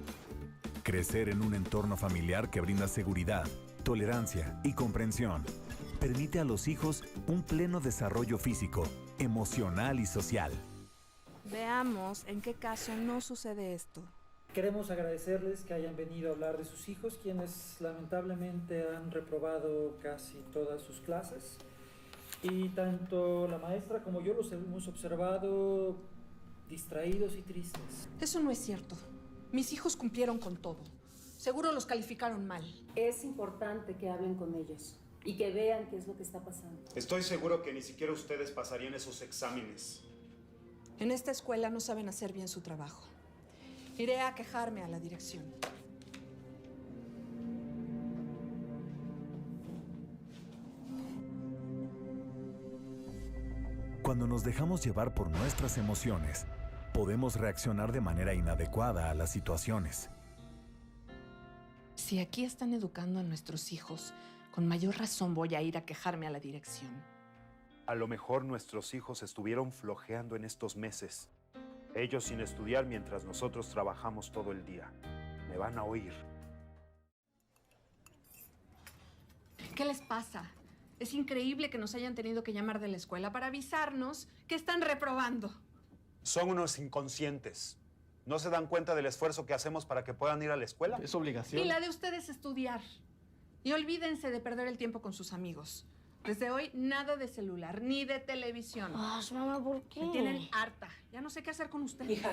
Crecer en un entorno familiar que brinda seguridad, tolerancia y comprensión permite a los hijos un pleno desarrollo físico, emocional y social. Veamos en qué caso no sucede esto. Queremos agradecerles que hayan venido a hablar de sus hijos, quienes lamentablemente han reprobado casi todas sus clases. Y tanto la maestra como yo los hemos observado distraídos y tristes. Eso no es cierto. Mis hijos cumplieron con todo. Seguro los calificaron mal. Es importante que hablen con ellos y que vean qué es lo que está pasando. Estoy seguro que ni siquiera ustedes pasarían esos exámenes. En esta escuela no saben hacer bien su trabajo. Iré a quejarme a la dirección. Cuando nos dejamos llevar por nuestras emociones, podemos reaccionar de manera inadecuada a las situaciones. Si aquí están educando a nuestros hijos, con mayor razón voy a ir a quejarme a la dirección. A lo mejor nuestros hijos estuvieron flojeando en estos meses. Ellos sin estudiar mientras nosotros trabajamos todo el día. Me van a oír. ¿Qué les pasa? Es increíble que nos hayan tenido que llamar de la escuela para avisarnos que están reprobando. Son unos inconscientes. ¿No se dan cuenta del esfuerzo que hacemos para que puedan ir a la escuela? Es obligación. Y la de ustedes estudiar. Y olvídense de perder el tiempo con sus amigos. Desde hoy, nada de celular, ni de televisión. Mamá, ¿por qué? Me tienen harta. Ya no sé qué hacer con usted. Hija,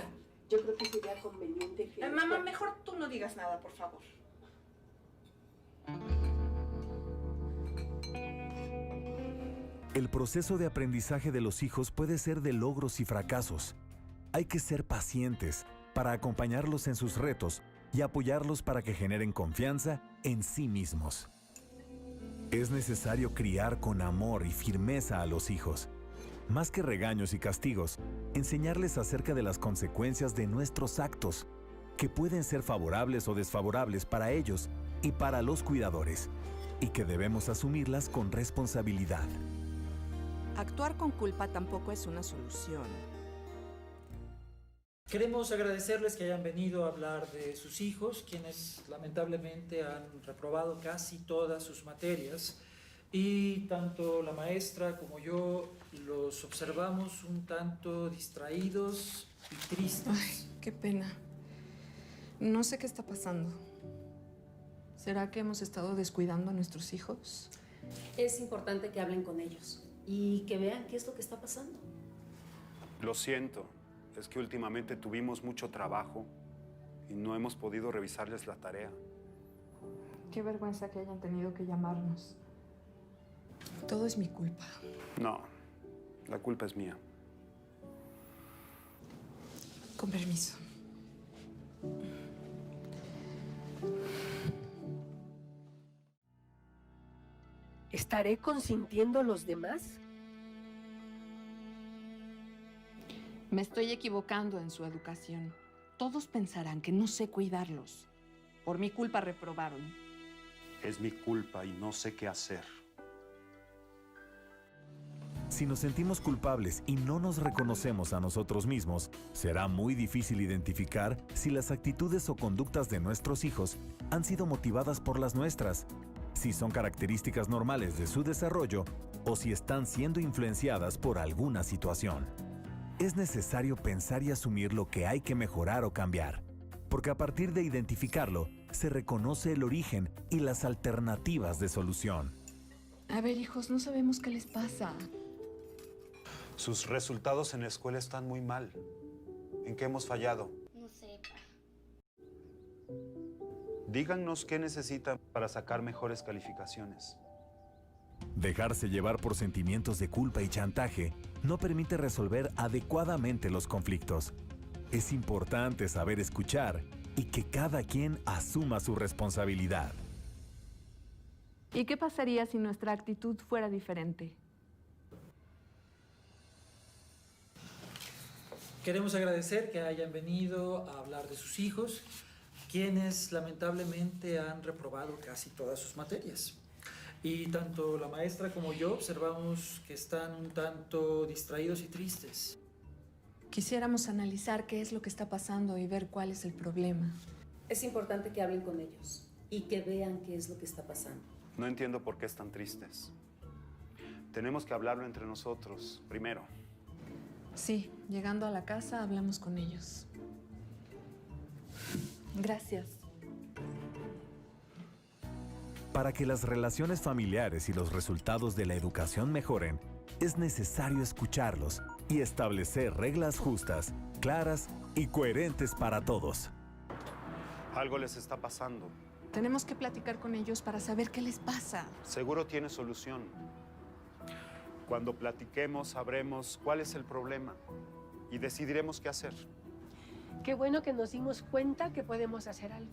yo creo que sería conveniente que... Mamá, mejor tú no digas nada, por favor. El proceso de aprendizaje de los hijos puede ser de logros y fracasos. Hay que ser pacientes para acompañarlos en sus retos y apoyarlos para que generen confianza en sí mismos. Es necesario criar con amor y firmeza a los hijos. Más que regaños y castigos, enseñarles acerca de las consecuencias de nuestros actos, que pueden ser favorables o desfavorables para ellos y para los cuidadores, y que debemos asumirlas con responsabilidad. Actuar con culpa tampoco es una solución. Queremos agradecerles que hayan venido a hablar de sus hijos, quienes lamentablemente han reprobado casi todas sus materias. Y tanto la maestra como yo los observamos un tanto distraídos y tristes. Ay, qué pena. No sé qué está pasando. ¿Será que hemos estado descuidando a nuestros hijos? Es importante que hablen con ellos y que vean qué es lo que está pasando. Lo siento. Es que últimamente tuvimos mucho trabajo y no hemos podido revisarles la tarea. Qué vergüenza que hayan tenido que llamarnos. Todo es mi culpa. No, la culpa es mía. Con permiso. ¿Estaré consintiendo a los demás? Me estoy equivocando en su educación. Todos pensarán que no sé cuidarlos. Por mi culpa reprobaron. Es mi culpa y no sé qué hacer. Si nos sentimos culpables y no nos reconocemos a nosotros mismos, será muy difícil identificar si las actitudes o conductas de nuestros hijos han sido motivadas por las nuestras, si son características normales de su desarrollo o si están siendo influenciadas por alguna situación. Es necesario pensar y asumir lo que hay que mejorar o cambiar, porque a partir de identificarlo, se reconoce el origen y las alternativas de solución. A ver, hijos, no sabemos qué les pasa. Sus resultados en la escuela están muy mal. ¿En qué hemos fallado? No sé, pa. Díganos qué necesitan para sacar mejores calificaciones. Dejarse llevar por sentimientos de culpa y chantaje no permite resolver adecuadamente los conflictos. Es importante saber escuchar y que cada quien asuma su responsabilidad. ¿Y qué pasaría si nuestra actitud fuera diferente? Queremos agradecer que hayan venido a hablar de sus hijos, quienes lamentablemente han reprobado casi todas sus materias. Y tanto la maestra como yo observamos que están un tanto distraídos y tristes. Quisiéramos analizar qué es lo que está pasando y ver cuál es el problema. Es importante que hablen con ellos y que vean qué es lo que está pasando. No entiendo por qué están tristes. Tenemos que hablarlo entre nosotros primero. Sí, llegando a la casa hablamos con ellos. Gracias. Para que las relaciones familiares y los resultados de la educación mejoren, es necesario escucharlos y establecer reglas justas, claras y coherentes para todos. Algo les está pasando. Tenemos que platicar con ellos para saber qué les pasa. Seguro tiene solución. Cuando platiquemos sabremos cuál es el problema y decidiremos qué hacer. Qué bueno que nos dimos cuenta que podemos hacer algo.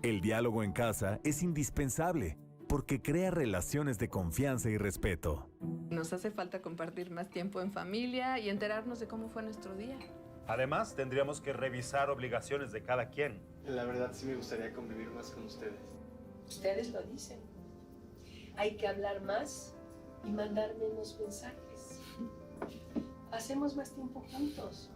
El diálogo en casa es indispensable porque crea relaciones de confianza y respeto. Nos hace falta compartir más tiempo en familia y enterarnos de cómo fue nuestro día. Además, tendríamos que revisar obligaciones de cada quien. La verdad sí me gustaría convivir más con ustedes. Ustedes lo dicen. Hay que hablar más y mandar menos mensajes. Hacemos más tiempo juntos.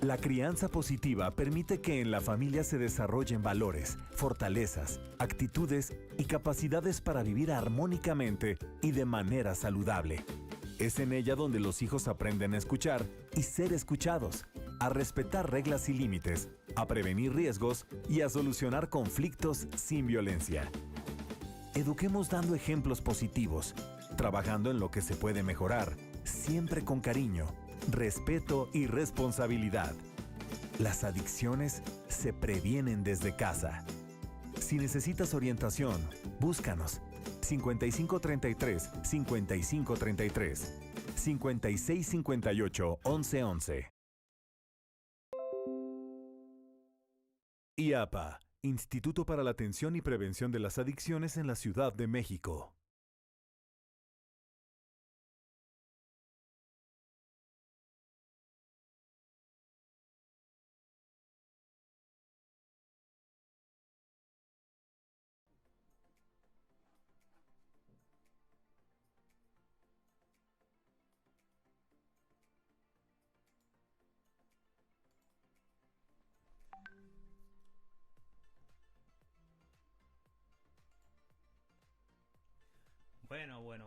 La crianza positiva permite que en la familia se desarrollen valores, fortalezas, actitudes y capacidades para vivir armónicamente y de manera saludable. Es en ella donde los hijos aprenden a escuchar y ser escuchados, a respetar reglas y límites, a prevenir riesgos y a solucionar conflictos sin violencia. Eduquemos dando ejemplos positivos, trabajando en lo que se puede mejorar, siempre con cariño, respeto y responsabilidad. Las adicciones se previenen desde casa. Si necesitas orientación, búscanos. 5533-5533, 5658-1111. IAPA, Instituto para la Atención y Prevención de las Adicciones en la Ciudad de México.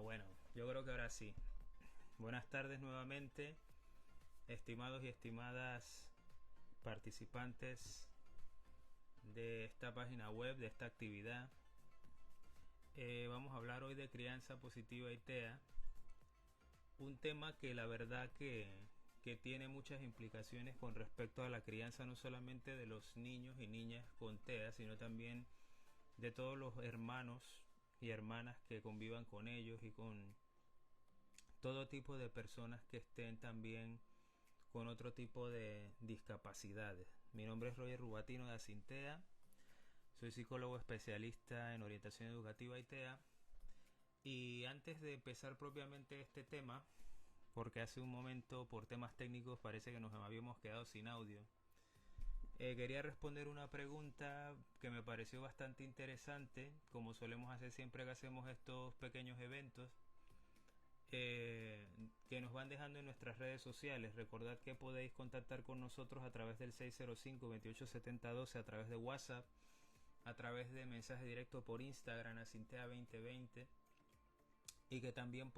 Bueno. Yo creo que ahora sí. Buenas tardes nuevamente, estimados y estimadas participantes de esta página web, de esta actividad. Vamos a hablar hoy de crianza positiva y TEA. Un tema que la verdad que tiene muchas implicaciones con respecto a la crianza no solamente de los niños y niñas con TEA, sino también de todos los hermanos y hermanas que convivan con ellos y con todo tipo de personas que estén también con otro tipo de discapacidades. Mi nombre es Roger Rubatino de Asintea, soy psicólogo especialista en orientación educativa y TEA. Y antes de empezar propiamente este tema, porque hace un momento por temas técnicos parece que nos habíamos quedado sin audio, quería responder una pregunta que me pareció bastante interesante, como solemos hacer siempre que hacemos estos pequeños eventos, que nos van dejando en nuestras redes sociales. Recordad que podéis contactar con nosotros a través del 605-287012, a través de WhatsApp, a través de mensaje directo por Instagram a Cintea2020, y que también